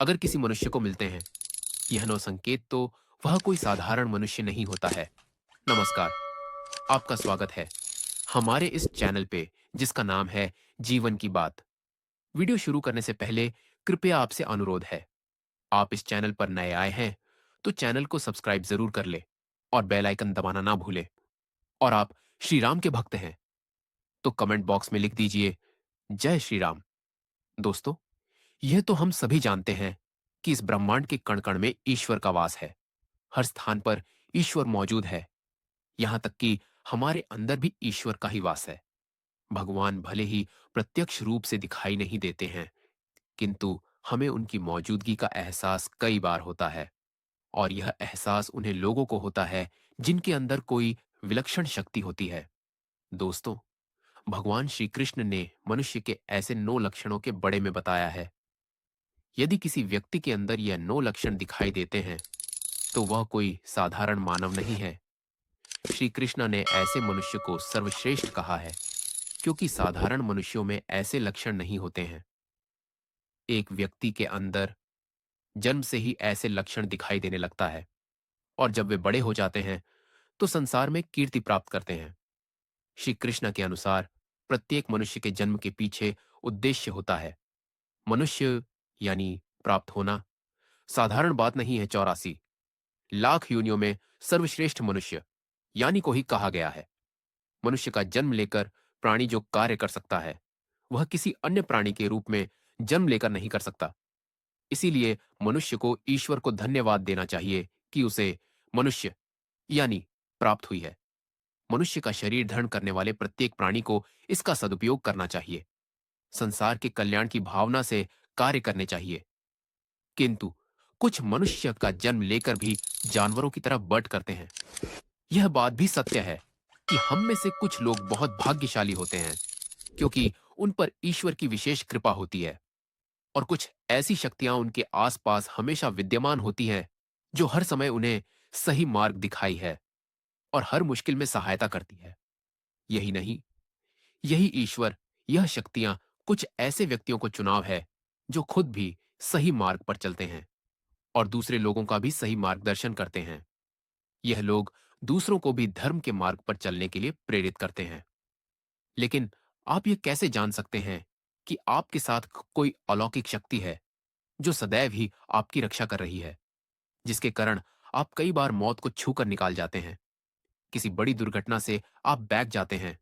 अगर किसी मनुष्य को मिलते हैं, यह नो संकेत तो वह कोई साधारण मनुष्य नहीं होता है। नमस्कार, आपका स्वागत है हमारे इस चैनल पे, जिसका नाम है जीवन की बात। वीडियो शुरू करने से पहले कृपया आपसे अनुरोध है, आप इस चैनल पर नए आए हैं तो चैनल को सब्सक्राइब जरूर कर ले और बेल आइकन दबाना ना भूलें। और आप श्री राम के भक्त हैं तो कमेंट बॉक्स में लिख दीजिए जय श्री राम। दोस्तों, यह तो हम सभी जानते हैं कि इस ब्रह्मांड के कण कण में ईश्वर का वास है। हर स्थान पर ईश्वर मौजूद है। यहां तक कि हमारे अंदर भी ईश्वर का ही वास है। भगवान भले ही प्रत्यक्ष रूप से दिखाई नहीं देते हैं, किंतु हमें उनकी मौजूदगी का एहसास कई बार होता है। और यह एहसास उन्हें लोगों को होता है जिनके अंदर कोई विलक्षण शक्ति होती है। दोस्तों, भगवान श्री कृष्ण ने मनुष्य के ऐसे 9 लक्षणों के बड़े में बताया है। यदि किसी व्यक्ति के अंदर यह 9 लक्षण दिखाई देते हैं तो वह कोई साधारण मानव नहीं है। श्री कृष्ण ने ऐसे मनुष्य को सर्वश्रेष्ठ कहा है, क्योंकि साधारण मनुष्यों में ऐसे लक्षण नहीं होते हैं। एक व्यक्ति के अंदर जन्म से ही ऐसे लक्षण दिखाई देने लगता है, और जब वे बड़े हो जाते हैं तो संसार में कीर्ति प्राप्त करते हैं। श्री कृष्ण के अनुसार प्रत्येक मनुष्य के जन्म के पीछे उद्देश्य होता है। मनुष्य यानी प्राप्त होना साधारण बात नहीं है। 84 लाख योनियों में सर्वश्रेष्ठ मनुष्य यानी को ही कहा गया है। मनुष्य का जन्म लेकर प्राणी जो कार्य कर सकता है, वह किसी अन्य प्राणी के रूप में जन्म लेकर नहीं कर सकता। इसीलिए मनुष्य को ईश्वर को धन्यवाद देना चाहिए कि उसे मनुष्य यानी प्राप्त हुई है। मनुष्य का शरीर धारण करने वाले प्रत्येक प्राणी को इसका सदुपयोग करना चाहिए। संसार के कल्याण की भावना से कार्य करने चाहिए। किंतु कुछ मनुष्य का जन्म लेकर भी जानवरों की तरह बर्ट करते हैं। यह बात भी सत्य है कि हम में से कुछ लोग बहुत भाग्यशाली होते हैं, क्योंकि उन पर ईश्वर की विशेष कृपा होती है। और कुछ ऐसी शक्तियां उनके आसपास हमेशा विद्यमान होती हैं, जो हर समय उन्हें सही मार्ग दिखाई है और हर मुश्किल में सहायता करती है। यही नहीं, यही ईश्वर, यह शक्तियां कुछ ऐसे व्यक्तियों को चुनाव है जो खुद भी सही मार्ग पर चलते हैं और दूसरे लोगों का भी सही मार्गदर्शन करते हैं। यह लोग दूसरों को भी धर्म के मार्ग पर चलने के लिए प्रेरित करते हैं। लेकिन आप ये कैसे जान सकते हैं कि आपके साथ कोई अलौकिक शक्ति है जो सदैव ही आपकी रक्षा कर रही है, जिसके कारण आप कई बार मौत को छू कर निकाल जाते हैं, किसी बड़ी दुर्घटना से आप बैग जाते हैं,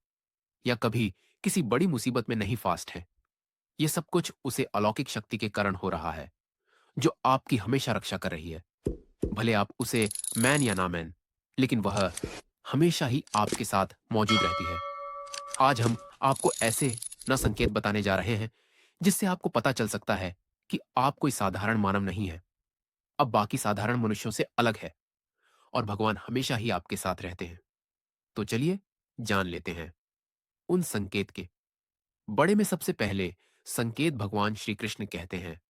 या कभी किसी बड़ी मुसीबत में नहीं फास्ट हैं? ये सब कुछ उसे अलौकिक शक्ति के कारण हो रहा है, जो आपकी हमेशा रक्षा कर रही है। भले आप उसे मैन या ना मैन, लेकिन वह हमेशा ही आपके साथ मौजूद रहती है। आज हम आपको ऐसे न संकेत बताने जा रहे हैं जिससे आपको पता चल सकता है कि आप कोई साधारण मानव नहीं है, अब बाकी साधारण मनुष्यों से अलग है, और भगवान हमेशा ही आपके साथ रहते हैं। तो चलिए जान लेते हैं उन संकेत के बड़े में। सबसे पहले संकेत भगवान श्री कृष्ण कहते हैं,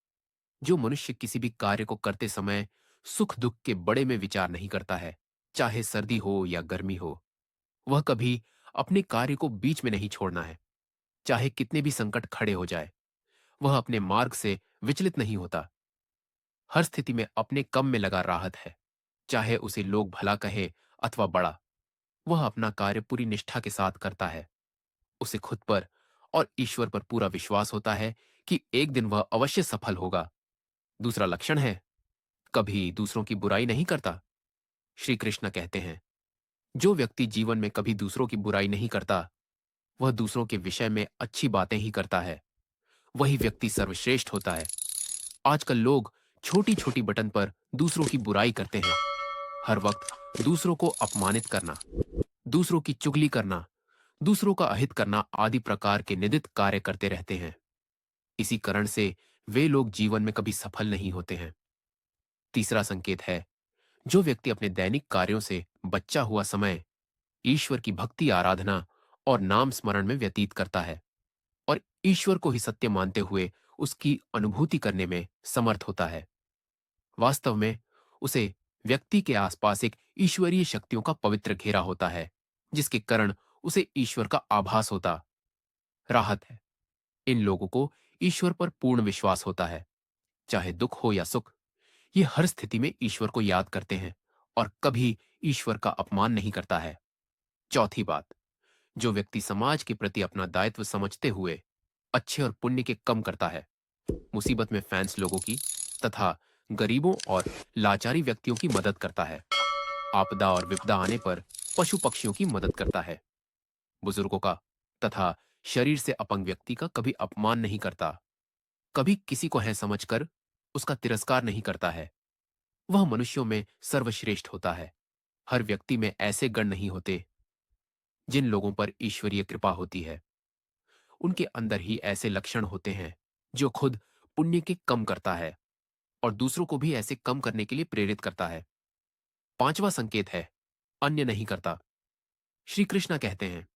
जो मनुष्य किसी भी कार्य को करते समय सुख दुख के बड़े में विचार नहीं करता है, चाहे सर्दी हो या गर्मी हो। वह कभी अपने कार्य को बीच में नहीं छोड़ना है, चाहे कितने भी संकट खड़े हो जाए। वह अपने मार्ग से विचलित नहीं होता। हर स्थिति में अपने कम में लगा राहत है, चाहे उसे लोग भला कहे अथवा बड़ा। वह अपना कार्य पूरी निष्ठा के साथ करता है। उसे खुद पर और ईश्वर पर पूरा विश्वास होता है कि एक दिन वह अवश्य सफल होगा। दूसरा लक्षण है, कभी दूसरों की बुराई नहीं करता। श्री कृष्ण कहते हैं, जो व्यक्ति जीवन में कभी दूसरों की बुराई नहीं करता, वह दूसरों के विषय में अच्छी बातें ही करता है, वही व्यक्ति सर्वश्रेष्ठ होता है। आजकल लोग छोटी छोटी बटन पर दूसरों की बुराई करते हैं। हर वक्त दूसरों को अपमानित करना, दूसरों की चुगली करना, दूसरों का अहित करना आदि प्रकार के निंदित कार्य करते रहते हैं। इसी कारण से वे लोग जीवन में कभी सफल नहीं होते हैं। तीसरा संकेत है, जो व्यक्ति अपने दैनिक कार्यों से बचा हुआ समय ईश्वर की भक्ति आराधना और नाम स्मरण में व्यतीत करता है, और ईश्वर को ही सत्य मानते हुए उसकी अनुभूति करने में समर्थ होता है। वास्तव में उसे व्यक्ति के आसपास एक ईश्वरीय शक्तियों का पवित्र घेरा होता है, जिसके कारण उसे ईश्वर का आभास होता राहत है। इन लोगों को ईश्वर पर पूर्ण विश्वास होता है, चाहे दुख हो या सुख, ये हर स्थिति में ईश्वर को याद करते हैं और कभी ईश्वर का अपमान नहीं करता है। चौथी बात, जो व्यक्ति समाज के प्रति अपना दायित्व समझते हुए अच्छे और पुण्य के कम करता है, मुसीबत में फैंस लोगों की तथा गरीबों और लाचारी व्यक्तियों की मदद करता है, आपदा और विपदा आने पर पशु पक्षियों की मदद करता है, बुजुर्गों का तथा शरीर से अपंग व्यक्ति का कभी अपमान नहीं करता, कभी किसी को है समझकर उसका तिरस्कार नहीं करता है, वह मनुष्यों में सर्वश्रेष्ठ होता है। हर व्यक्ति में ऐसे गण नहीं होते जिन लोगों पर ईश्वरीय कृपा होती है। उनके अंदर ही ऐसे लक्षण होते हैं जो खुद पुण्य के कम करता है और दूसरों को भी ऐसे कम करने के लिए प्रेरित करता है। पांचवा संकेत है अन्य नहीं करता। श्री कृष्ण कहते हैं,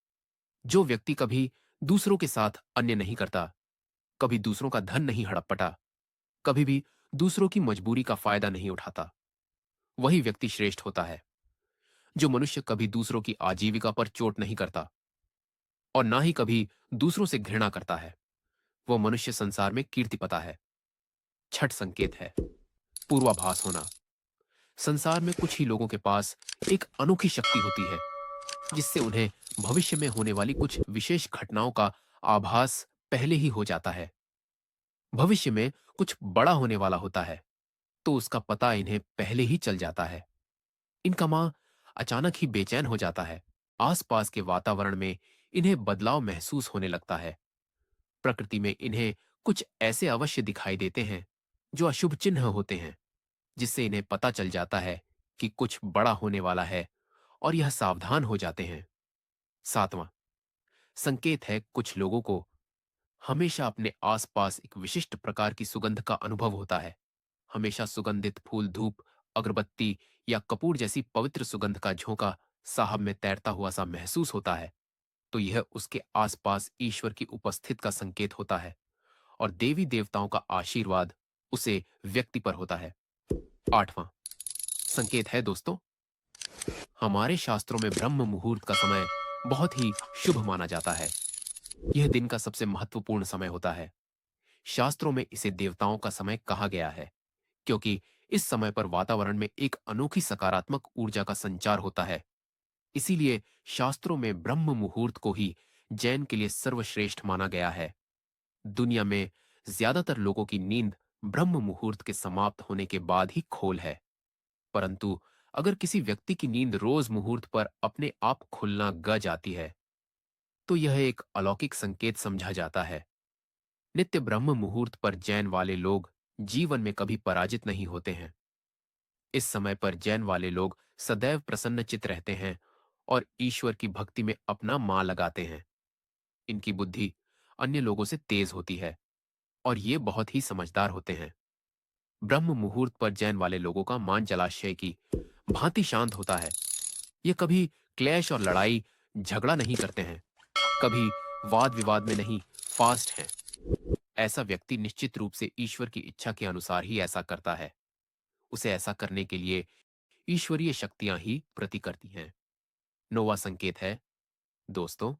जो व्यक्ति कभी दूसरों के साथ अन्य नहीं करता, कभी दूसरों का धन नहीं हड़पटा, कभी भी दूसरों की मजबूरी का फायदा नहीं उठाता, वही व्यक्ति श्रेष्ठ होता है। जो मनुष्य कभी दूसरों की आजीविका पर चोट नहीं करता और ना ही कभी दूसरों से घृणा करता है, वह मनुष्य संसार में कीर्तिपता है। छठ संकेत है पूर्वाभास होना। संसार में कुछ ही लोगों के पास एक अनोखी शक्ति होती है जिससे उन्हें भविष्य में होने वाली कुछ विशेष घटनाओं का आभास पहले ही हो जाता है। भविष्य में कुछ बड़ा होने वाला होता है तो उसका पता इन्हें पहले ही चल जाता है। इनका मां अचानक ही बेचैन हो जाता है। आसपास के वातावरण में इन्हें बदलाव महसूस होने लगता है। प्रकृति में इन्हें कुछ ऐसे अवश्य दिखाई देते हैं जो अशुभ चिन्ह होते हैं, जिससे इन्हें पता चल जाता है कि कुछ बड़ा होने वाला है और यह सावधान हो जाते हैं। सातवां संकेत है कुछ लोगों को हमेशा अपने आसपास एक विशिष्ट प्रकार की सुगंध का अनुभव होता है। हमेशा सुगंधित फूल, धूप, अगरबत्ती या कपूर जैसी पवित्र सुगंध का झोंका साहब में तैरता हुआ सा महसूस होता है, तो यह उसके आसपास ईश्वर की उपस्थित का संकेत होता है और देवी देवताओं का आशीर्वाद उसे व्यक्ति पर होता है। आठवां संकेत है दोस्तों, हमारे शास्त्रों में ब्रह्म मुहूर्त का समय बहुत ही शुभ माना जाता है। यह दिन का सबसे महत्वपूर्ण समय होता है। शास्त्रों में इसे देवताओं का समय कहा गया है क्योंकि इस समय पर वातावरण में एक अनोखी सकारात्मक ऊर्जा का संचार होता है। इसीलिए शास्त्रों में ब्रह्म मुहूर्त को ही जैन के लिए सर्वश्रेष्ठ माना गया है। दुनिया में ज्यादातर लोगों की नींद ब्रह्म मुहूर्त के समाप्त होने के बाद ही खोल है, परंतु अगर किसी व्यक्ति की नींद रोज मुहूर्त पर अपने आप खुलना ग जाती है तो यह एक अलौकिक संकेत समझा जाता है। नित्य ब्रह्म मुहूर्त पर जैन वाले लोग जीवन में कभी पराजित नहीं होते हैं। इस समय पर जैन वाले लोग सदैव प्रसन्नचित रहते हैं और ईश्वर की भक्ति में अपना मां लगाते हैं। इनकी बुद्धि अन्य लोगों से तेज होती है और ये बहुत ही समझदार होते हैं। ब्रह्म मुहूर्त पर जैन वाले लोगों का मान जलाशय की भांति शांत होता है। ये कभी क्लेश और लड़ाई झगड़ा नहीं करते हैं, कभी वाद विवाद में नहीं, फास्ट हैं। ऐसा व्यक्ति निश्चित रूप से ईश्वर की इच्छा के अनुसार ही ऐसा करता है। उसे ऐसा करने के लिए ईश्वरीय शक्तियां ही प्रति करती हैं। नौवां संकेत है दोस्तों,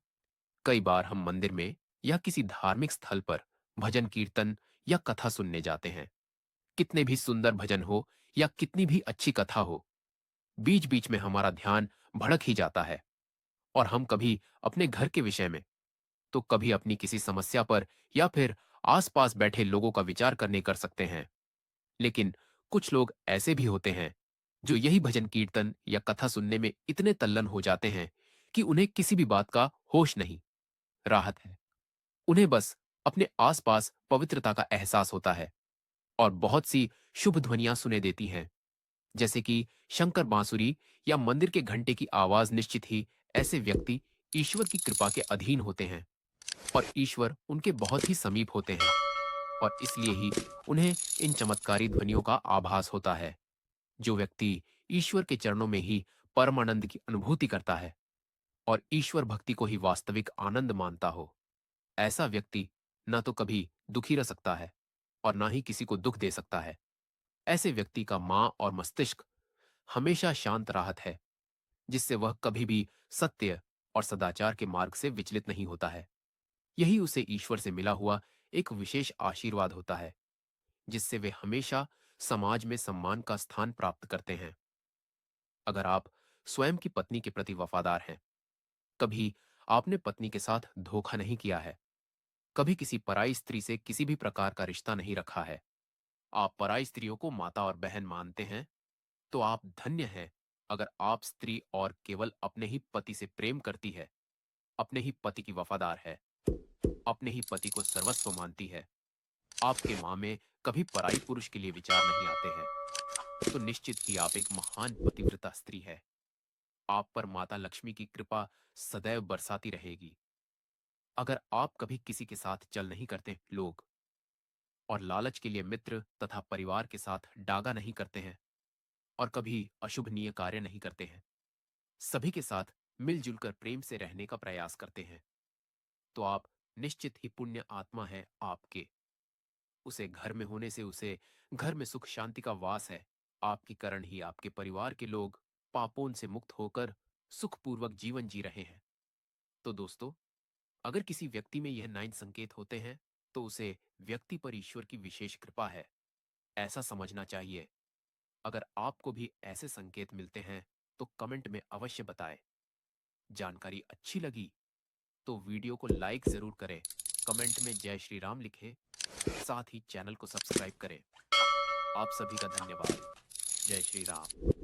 कई बार हम मंदिर में या किसी धार्मिक स्थल पर भजन कीर्तन या कथा सुनने जाते हैं। कितने भी सुंदर भजन हो या कितनी भी अच्छी कथा हो, बीच बीच में हमारा ध्यान भड़क ही जाता है और हम कभी अपने घर के विषय में, तो कभी अपनी किसी समस्या पर या फिर आसपास बैठे लोगों का विचार करने कर सकते हैं। लेकिन कुछ लोग ऐसे भी होते हैं जो यही भजन कीर्तन या कथा सुनने में इतने तल्लीन हो जाते हैं कि उन्हें किसी भी बात का होश नहीं, राहत है। उन्हें बस अपने आसपास पवित्रता का एहसास होता है और बहुत सी शुभ ध्वनियां सुने देती हैं, जैसे कि शंकर बांसुरी या मंदिर के घंटे की आवाज। निश्चित ही ऐसे व्यक्ति ईश्वर की कृपा के अधीन होते हैं और ईश्वर उनके बहुत ही समीप होते हैं और इसलिए ही उन्हें इन चमत्कारी ध्वनियों का आभास होता है। जो व्यक्ति ईश्वर के चरणों में ही परमानंद की अनुभूति करता है और ईश्वर भक्ति को ही वास्तविक आनंद मानता हो, ऐसा व्यक्ति न तो कभी दुखी रह सकता है और ना ही किसी को दुख दे सकता है। ऐसे व्यक्ति का मां और मस्तिष्क हमेशा शांत राहत है, जिससे वह कभी भी सत्य और सदाचार के मार्ग से विचलित नहीं होता है। यही उसे ईश्वर से मिला हुआ एक विशेष आशीर्वाद होता है। जिससे वे हमेशा समाज में सम्मान का स्थान प्राप्त करते हैं। अगर आप स्वयं की पत्नी के प्रति वफादार हैं, कभी आपने पत्नी के साथ धोखा नहीं किया है, कभी किसी पराई स्त्री से किसी भी प्रकार का रिश्ता नहीं रखा है, आप पराई स्त्रियों को माता और बहन मानते हैं, तो आप धन्य हैं। अगर आप स्त्री और केवल अपने ही पति से प्रेम करती है, अपने ही पति की वफादार है, अपने ही पति को सर्वस्व मानती है, आपके माँ में कभी पराई पुरुष के लिए विचार नहीं आते हैं, तो निश्चित ही आप एक महान पतिव्रता स्त्री है। आप पर माता लक्ष्मी की कृपा सदैव बरसाती रहेगी। अगर आप कभी किसी के साथ चल नहीं करते लोग और लालच के लिए मित्र तथा परिवार के साथ डागा नहीं करते हैं और कभी अशुभनीय कार्य नहीं करते हैं, सभी के साथ मिलजुल कर प्रेम से रहने का प्रयास करते हैं, तो आप निश्चित ही पुण्य आत्मा है आपके। उसे घर में होने से उसे घर में सुख शांति का वास है। आपके कारण ही आपके परिवार के लोग पापों से मुक्त होकर सुखपूर्वक जीवन जी रहे हैं। तो दोस्तों, अगर किसी व्यक्ति में यह 9 संकेत होते हैं, तो उसे व्यक्ति पर ईश्वर की विशेष कृपा है, ऐसा समझना चाहिए। अगर आपको भी ऐसे संकेत मिलते हैं, तो कमेंट में अवश्य बताएं। जानकारी अच्छी लगी तो वीडियो को लाइक जरूर करें, कमेंट में जय श्री राम लिखें, साथ ही चैनल को सब्सक्राइब करें। आप सभी का धन्यवाद। जय श्री राम।